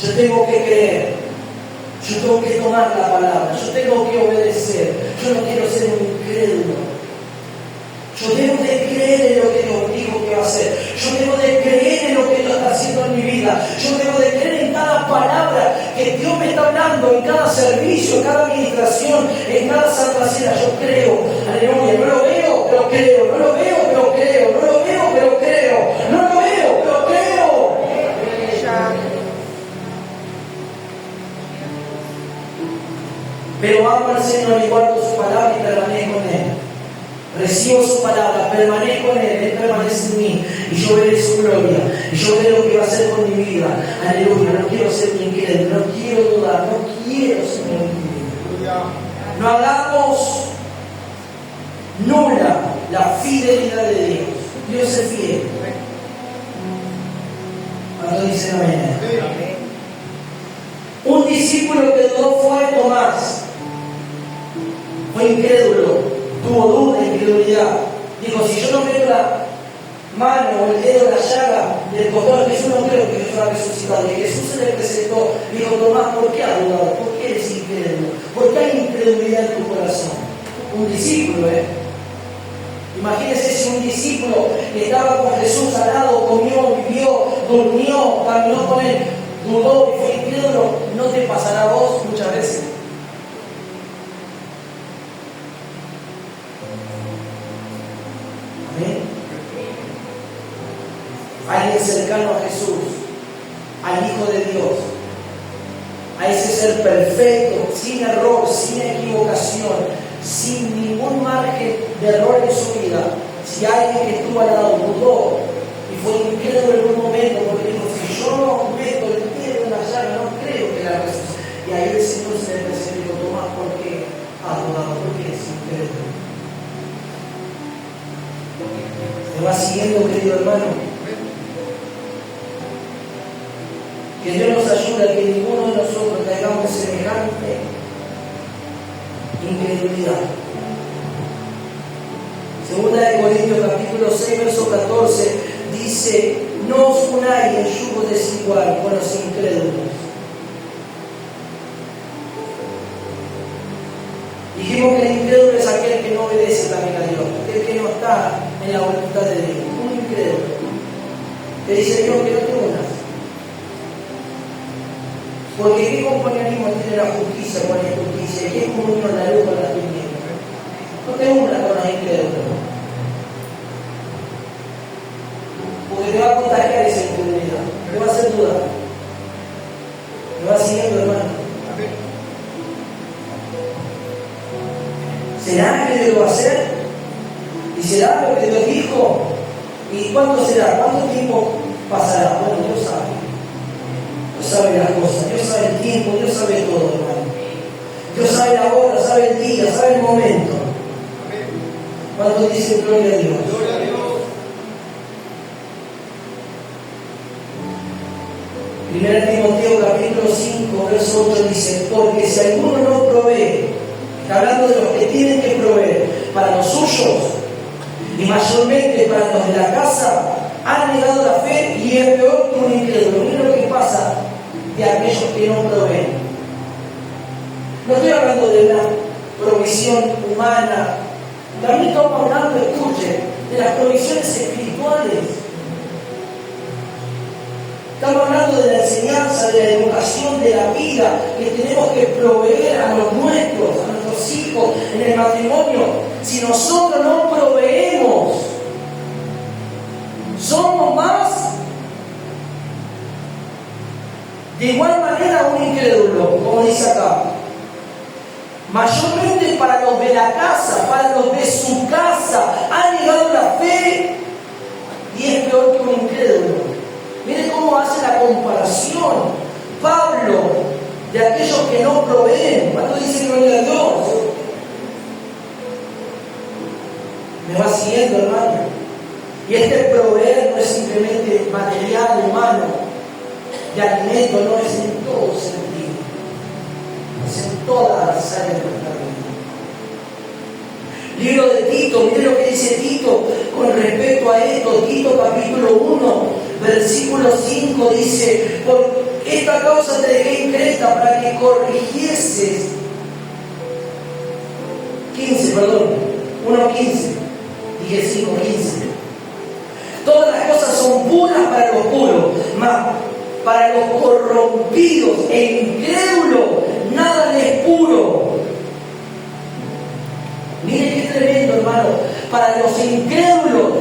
Yo tengo que creer, yo tengo que tomar la palabra, yo tengo que obedecer, yo no quiero ser un incrédulo. Yo debo de creer en lo que Dios dijo que va a hacer. Yo debo de creer en lo que vida. Yo debo de creer en cada palabra que Dios me está hablando, en cada servicio, en cada administración, en cada santa cena. Yo creo, aleluya, no lo veo, pero creo, no lo veo, pero creo, no lo veo, pero creo, no lo veo, pero creo. Pero amo al Señor y guardo su palabra y permanezco en Él. Recibo su palabra, permanezco en Él, Él permanece en mí y yo veré su gloria. Y yo veré lo que va a hacer con mi vida. Aleluya, no quiero ser incrédulo, no quiero dudar, no quiero ser incrédulo. No hagamos nula la fidelidad de Dios. Dios es fiel. Cuando dicen amén. Un discípulo que dudó fue Tomás. Fue incrédulo, tuvo duda, incredulidad. Dijo, si yo no meto la mano o el dedo en la llaga del costado de Jesús, no creo que Jesús ha resucitado. Y Jesús se le presentó, dijo, Tomás, ¿por qué has dudado? ¿Por qué eres incrédulo? ¿Por qué hay incredulidad en tu corazón? Un discípulo, Imagínense si un discípulo que estaba con Jesús al lado, comió, vivió, durmió, caminó con él, dudó y fue incrédulo. ¿No te pasará a vos muchas veces? Amén. Alguien cercano a Jesús, al Hijo de Dios, a ese ser perfecto, sin error, sin equivocación, sin ningún margen de error en su vida. Si alguien que estuvo al lado dudó y fue incrédulo en un momento porque dijo, si yo no meto el dedo en la llaga, no creo que la resucite. Y ahí el Señor se le presentó y dijo, Tomás, ¿por qué has dudado? ¿Por qué eres incrédulo? ¿Me va siguiendo, querido hermano? Que Dios nos ayude a que ninguno de nosotros caigamos semejante incredulidad. Segunda de Corintios capítulo 6 verso 14 dice, no os unáis en yugo desigual con los incrédulos. Dijimos que el incrédulo es aquel que no obedece también a Dios, aquel que no está en la voluntad de Dios, un incrédulo. Te dice Dios que no te unas. Porque ¿qué compañerismo tiene la justicia con la injusticia? ¿Qué comunión la luz con la tinieblas? No te unas con los incrédulos. Porque te va a contagiar esa incredulidad, te va a hacer dudar. ¿Me va siguiendo, hermano? ¿Será que Dios lo va a hacer? ¿Y será lo que Dios dijo? ¿Y cuánto será? ¿Cuánto tiempo pasará? Bueno, Dios sabe. Dios sabe las cosas, Dios sabe el tiempo, Dios sabe todo, hermano. Dios sabe la hora, sabe el día, sabe el momento. ¿Cuánto dicen gloria a Dios? Gloria a Dios. 1 Timoteo capítulo 5, verso 8 dice, porque si alguno no provee, está hablando de los que tienen que proveer para los suyos y mayormente para los de la casa, han negado la fe y es peor que un incrédulo. Miren lo que pasa de aquellos que no proveen. No estoy hablando de una provisión humana, también estamos hablando, escuchen, de las provisiones espirituales. Estamos hablando de la enseñanza, de la educación, de la vida, que tenemos que proveer a los nuestros, a nuestros hijos, en el matrimonio. Si nosotros no proveemos, somos más de igual manera un incrédulo, como dice acá. Mayormente para los de la casa, para los de su casa, han negado la fe y es peor que un incrédulo. Miren cómo hace la comparación Pablo de aquellos que no proveen. ¿Cuánto dice gloria a Dios? ¿Me va siguiendo, hermano? Y este proveer no es simplemente material, humano, de alimento, no, es en todo sentido. Es en todas las áreas de nuestra vida. Libro de Tito, miren lo que dice Tito con respecto a esto. Tito capítulo 1. Versículo 5 dice, por esta causa te dejé en Creta para que corrigieses. 15, perdón, 1:15, dije 5:15. Todas las cosas son puras para los puros, mas para los corrompidos e incrédulos, nada les es puro. Miren qué tremendo, hermano. Para los incrédulos,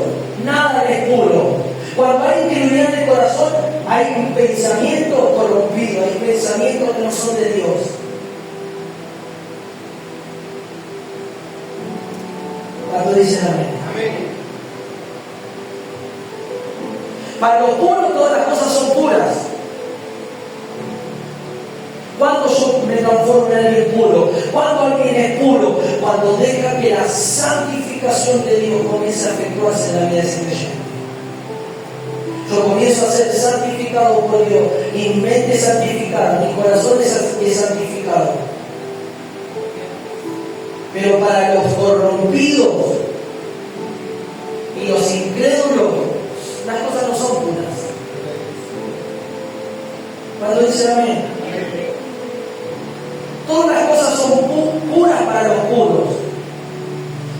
nada les es puro. Cuando hay incredulidad en el corazón, hay un pensamiento corrompido, hay pensamientos que no son de Dios. ¿Cuánto dicen amén? Amén. Para los puros todas las cosas son puras. ¿Cuándo yo me transformo en alguien puro? ¿Cuándo alguien es puro? Cuando deja que la santificación de Dios comience a efectuarse en la vida de ese creyente. Yo comienzo a ser santificado por Dios, y mi mente es santificada, mi corazón es santificado. Pero para los corrompidos y los incrédulos, las cosas no son puras. ¿Cuándo dicen amén? Todas las cosas son puras para los puros,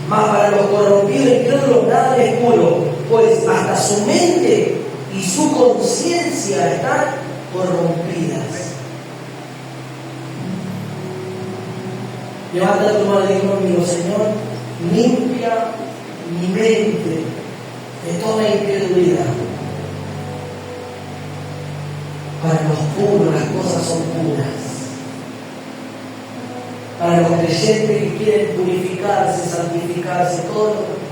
mas para los corrompidos e incrédulos nada es puro, pues hasta su mente y su conciencia están corrompidas. Levanta tu mano y diga conmigo: Señor, limpia mi mente de toda incredulidad. Para los puros las cosas son puras. Para los creyentes que quieren purificarse, santificarse,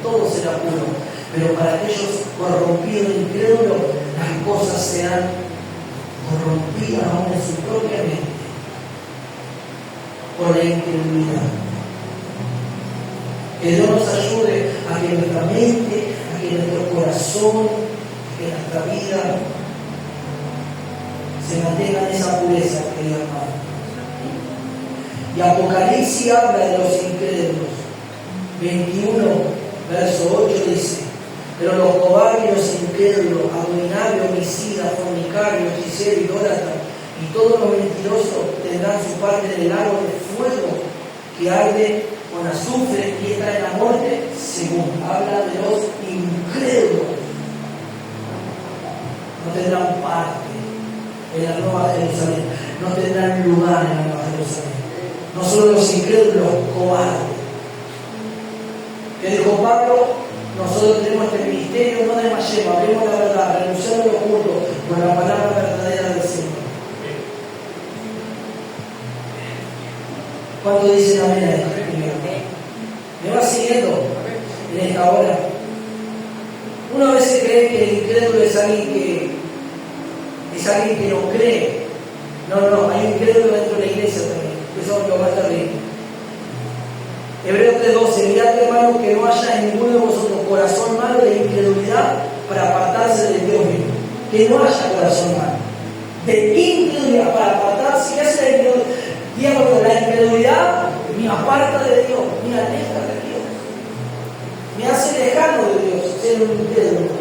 todo será puro. Pero para aquellos corrompidos e incrédulos, las cosas serán corrompidas aún en su propia mente por la incredulidad. Que Dios nos ayude a que nuestra mente, a que nuestro corazón, a que nuestra vida se mantenga en esa pureza, querido hermano. Y Apocalipsis habla de los incrédulos. 21, verso 8 dice: pero los cobardes, los incrédulos, abominables, homicidas, fornicarios, hechiceros, idólatras y todos los mentirosos tendrán su parte en el lago de fuego que arde con azufre y está en la muerte, según habla de los incrédulos. No tendrán parte en la Nueva Jerusalén, no tendrán lugar en la Nueva Jerusalén. No solo los incrédulos, los cobardes. ¿Qué dijo Pablo? Nosotros tenemos este ministerio, no desmayemos, hablemos la verdad, renunciando a lo oculto con la palabra verdadera del Señor. ¿Cuánto dicen amén a esto? ¿Me va siguiendo en esta hora? Una vez se cree que el incrédulo es alguien que no cree. No, hay incrédulo dentro de la iglesia también. Eso es lo más terrible. Hebreos 3:12: mirad, hermanos, que no haya en ninguno de vosotros corazón malo de incredulidad para apartarse de Dios mismo. Que no haya corazón malo de incredulidad para apartarse. ¿Qué hace la incredulidad? Dígame, la incredulidad me aparta de Dios, me aleja de Dios, me hace lejano de Dios, ser un incrédulo.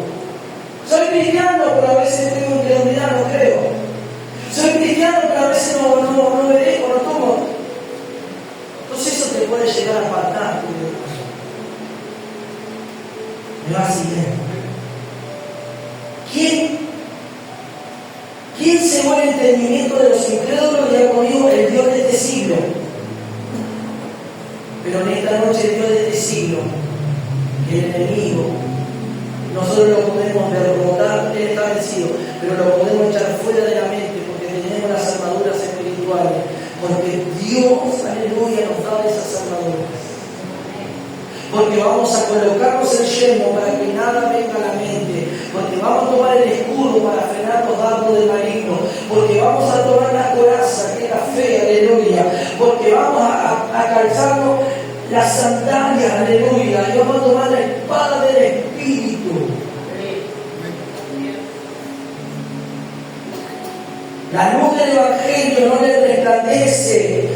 Soy cristiano, pero a veces tengo incredulidad, no creo. Soy cristiano, pero a veces no me dejo, no tomo. Entonces eso te puede llegar a apartar de Dios. Me va siguiendo. ¿Quién cegó el entendimiento de los incrédulos? Ya conmigo, el Dios de este siglo. Pero en esta noche el Dios de este siglo, el enemigo, nosotros lo podemos derrotar, él está vencido, pero lo podemos echar fuera de la mente porque tenemos las armaduras espirituales, porque Dios, aleluya, nos da esas armaduras. Porque vamos a colocarnos el yelmo para que nada venga a la mente, porque vamos a tomar el escudo para frenar los dardos del maligno, porque vamos a tomar la coraza, que es la fe, aleluya, porque vamos a calzarnos las sandalias, aleluya, y vamos a tomar la espada del Espíritu. La luz del Evangelio no le resplandece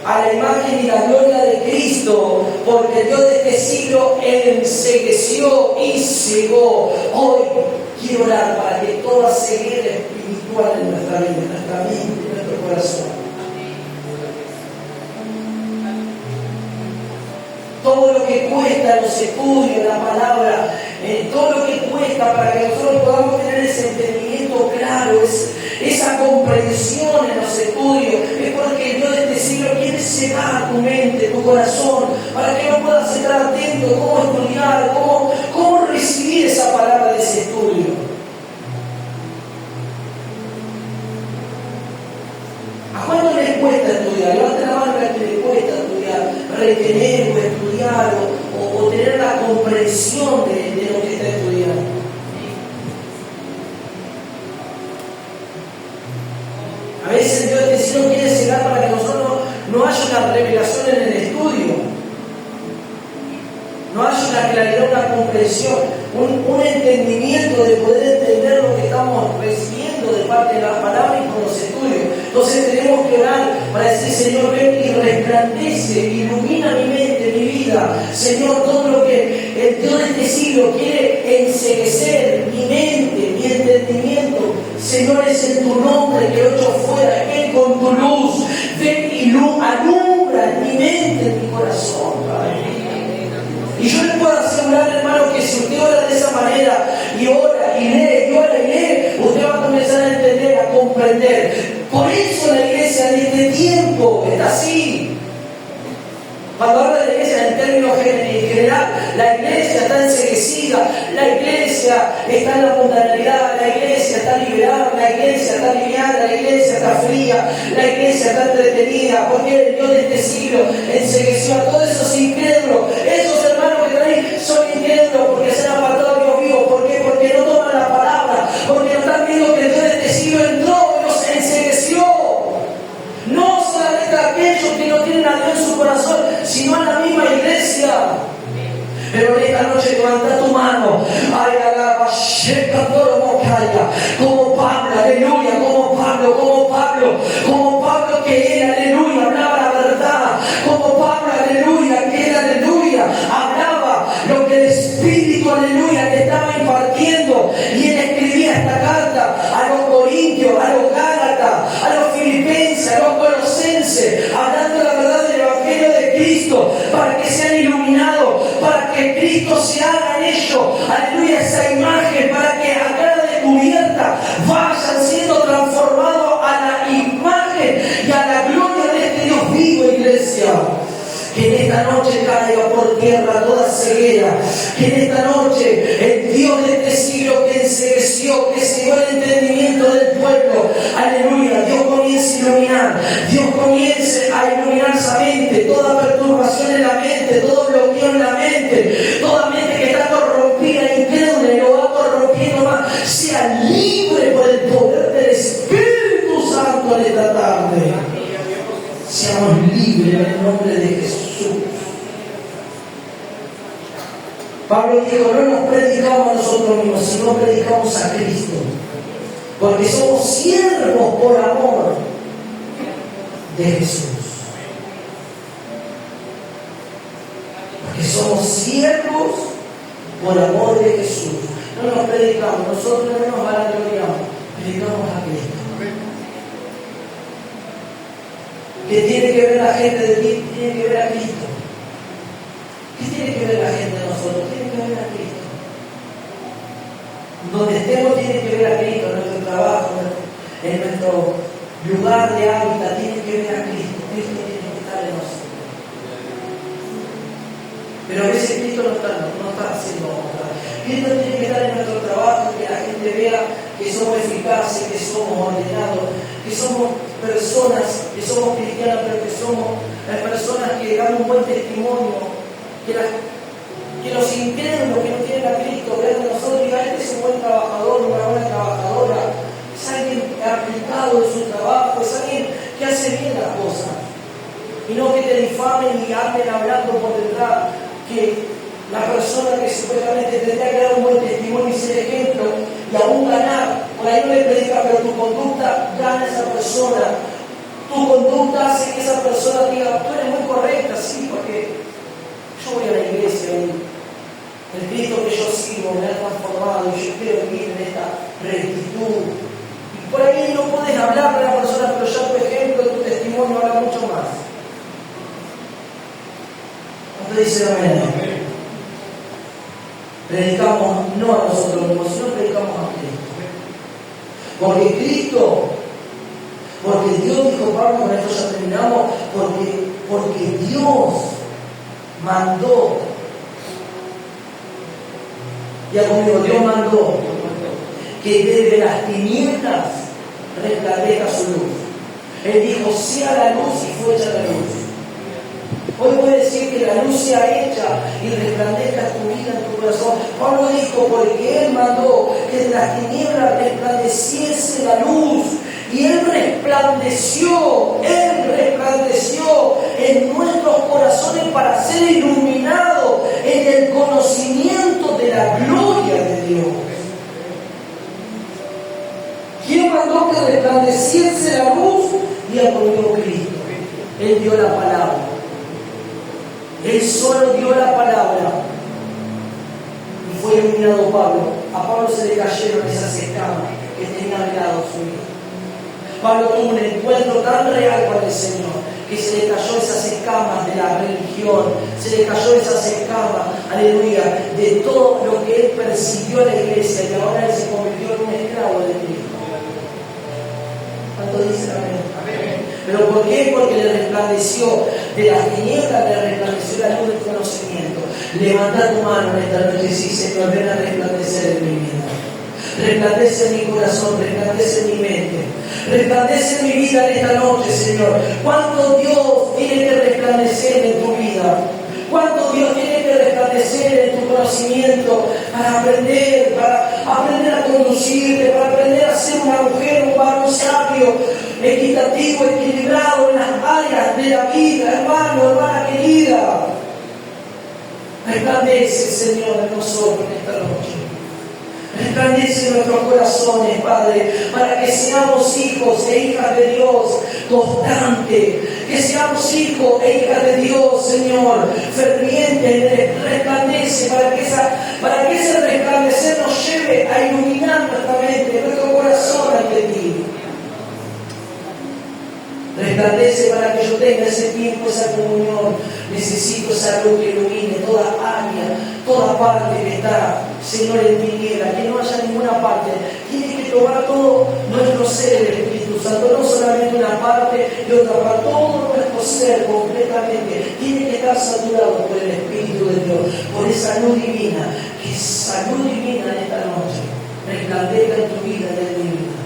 a la imagen y la gloria de Cristo, porque el Dios de este siglo encegueció y cegó. Hoy quiero orar para que toda ceguera espiritual en nuestra vida, en nuestra mente, en nuestro corazón, todo lo que cuesta los estudios, la palabra, todo lo que cuesta para que nosotros podamos tener ese entendimiento claro, esa comprensión en los estudios, es porque el Dios de este siglo quiere cegar tu mente, tu corazón, para que no puedas estar atento a cómo estudiar, cómo recibir esa palabra de ese estudio. ¿A cuánto les cuesta estudiar? Levanta la mano que le cuesta estudiar, retener o estudiar o tener la comprensión de lo que está estudiando. A veces Dios te dice, no quiere cegar para que nosotros no haya una revelación en el estudio, no haya una claridad, una comprensión, un entendimiento de poder entender lo que estamos recibiendo de parte de la palabra y con los estudios. Entonces tenemos que orar para decir, Señor, ven y resplandece, ilumina mi mente, mi vida. Señor, todo lo que el Dios de este siglo quiere enceguecer mi mente, mi entendimiento. Señor, es en tu nombre que lo echo fuera, ven con tu luz, ven y alumbra en mi mente, en mi corazón, Padre. Y yo le puedo asegurar, hermano, que si usted ora de esa manera y ora y lee, y ora y lee, usted va a comenzar a entender, a comprender. Por eso la iglesia de este tiempo está así. Cuando habla de la iglesia en términos general, la iglesia está enceguecida, la iglesia está en la mundanalidad, la iglesia está liberada, la iglesia está liviana, la iglesia está fría, la iglesia está entretenida, porque el Dios de este siglo encegueció a todos esos incrédulos. Esos hermanos que están ahí son incrédulos porque se han apartado de Dios vivo. ¿Por qué? Porque no toman la palabra, porque no están viendo que el Dios de este siglo entró y los encegueció. No solamente a aquellos que no tienen a Dios en su corazón, sino a la misma iglesia. Pero en esta noche levanta tu mano. Ay, alaba, checa todo mocaya. Como Pablo, aleluya, como Pablo que era, aleluya, hablaba la verdad. Como Pablo, aleluya, que era, aleluya, hablaba lo que el Espíritu, aleluya, le estaba impartiendo. Y él escribía esta carta a los corintios, a los gálatas, a los filipenses, a los colosenses, hablando la verdad del Evangelio de Cristo, para que sean iluminados, para que Cristo se haga en ellos, aleluya, esa imagen, para que a cara descubierta vayan siendo transformados a la imagen y a la gloria de este Dios vivo, iglesia. Que en esta noche caiga por tierra toda ceguera. Que en esta noche el Dios de este siglo que encegueció, que cegó el entendimiento del pueblo, aleluya, Dios comience a iluminar. Dios comience a iluminar esa mente. Toda perturbación en la mente, todo bloqueo en la mente, toda mente que está corrompida, incrédula y lo va corrompiendo más, sea libre por el poder del Espíritu Santo en esta tarde. Seamos libres en el nombre de Jesús. Pablo dijo, no nos predicamos a nosotros mismos, sino predicamos a Cristo. Porque somos siervos por amor de Jesús. Porque somos siervos por amor de Jesús. No nos predicamos, nosotros no nos vanagloriamos, predicamos a Cristo. ¿Qué tiene que ver la gente de ti? Tiene que ver a Cristo. ¿Qué tiene que ver la gente de nosotros? Tiene que ver a Cristo. Donde estemos tiene que ver a Cristo, en nuestro trabajo, en nuestro lugar de hábitat, tiene que ver a Cristo. Cristo tiene que estar en nosotros. Pero a veces Cristo no está haciendo otra. Cristo tiene que estar en nuestro trabajo, que la gente vea que somos eficaces, que somos ordenados, que somos personas, que somos cristianos, pero que somos personas que dan un buen testimonio, que los incrédulos que no tienen a Cristo vean a nosotros y digan, este es un buen trabajador, una buena trabajadora, es alguien aplicado en su trabajo, es alguien que hace bien las cosas, y no que te difamen y anden hablando por detrás, que la persona que supuestamente tendría que dar un buen testimonio y ser ejemplo y aún ganar, por ahí no le predica, pero tu conducta gana a esa persona, tu conducta hace que esa persona diga, tú eres muy correcta, sí, porque yo voy a la iglesia y el Cristo que yo sigo me ha transformado y yo quiero vivir en esta rectitud. Y por ahí no puedes hablar de la persona, pero ya tu ejemplo, tu testimonio habla mucho más. ¿No te dice la verdad? Predicamos no a nosotros mismos, sino predicamos a Cristo. Porque Cristo, porque Dios, dijo Pablo, con esto ya terminamos, porque Dios mandó, ya conmigo, Dios mandó que desde las tinieblas resplandezca su luz. Él dijo, sea la luz y fue hecha la luz. Hoy puede decir que la luz sea hecha y resplandezca tu vida en tu corazón. Pablo dijo, porque Él mandó que de las tinieblas resplandeciese la luz. Y Él resplandeció en nuestros corazones para ser iluminados en el conocimiento de la gloria de Dios. ¿Quién mandó que resplandeciese la luz? Y apoyó Cristo. Él dio la palabra. Él solo dio la palabra. Y fue iluminado Pablo. A Pablo se le cayeron esas escamas que tenían velado su vida. Pablo tuvo un encuentro tan real con el Señor que se le cayó esas escamas de la religión, se le cayó esas escamas, aleluya, de todo lo que él persiguió a la iglesia y ahora él se convirtió en un esclavo de Cristo. ¿Cuánto dicen amén? Amén. ¿Pero por qué? Porque le resplandeció de las tinieblas, le resplandeció la luz del conocimiento. Levanta tu mano en esta noche y dice, Señor, ven a resplandecer en mi vida. Resplandece en mi corazón, resplandece en mi mente, resplandece en mi vida en esta noche, Señor. ¿Cuánto Dios tiene que resplandecer en tu vida? ¿Cuánto Dios tiene que resplandecer en tu conocimiento para aprender a conducirte, para aprender a ser una mujer, un varón sabio, equitativo, equilibrado en las áreas de la vida, hermano, hermana querida? Resplandece, Señor, en nosotros en esta noche. Resplandece en nuestros corazones, Padre, para que seamos hijos e hijas de Dios constantes, que seamos hijos e hijas de Dios, Señor, fervientes. Resplandece para que ese resplandecer nos lleve a iluminar nuestra mente, nuestro corazón ante ti. Resplandece para que yo tenga ese tiempo, esa comunión. Necesito esa luz que ilumine toda área, toda parte que está, Señor, en tiniebla, que no haya ninguna parte. Tiene que tomar todo nuestro ser el Espíritu Santo, no solamente una parte y otra parte, todo nuestro ser completamente. Tiene que estar saturado por el Espíritu de Dios, por esa luz divina, que esa luz divina en esta noche resplandezca en tu vida y en mi vida.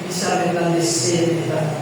Empieza a resplandecer en esta noche.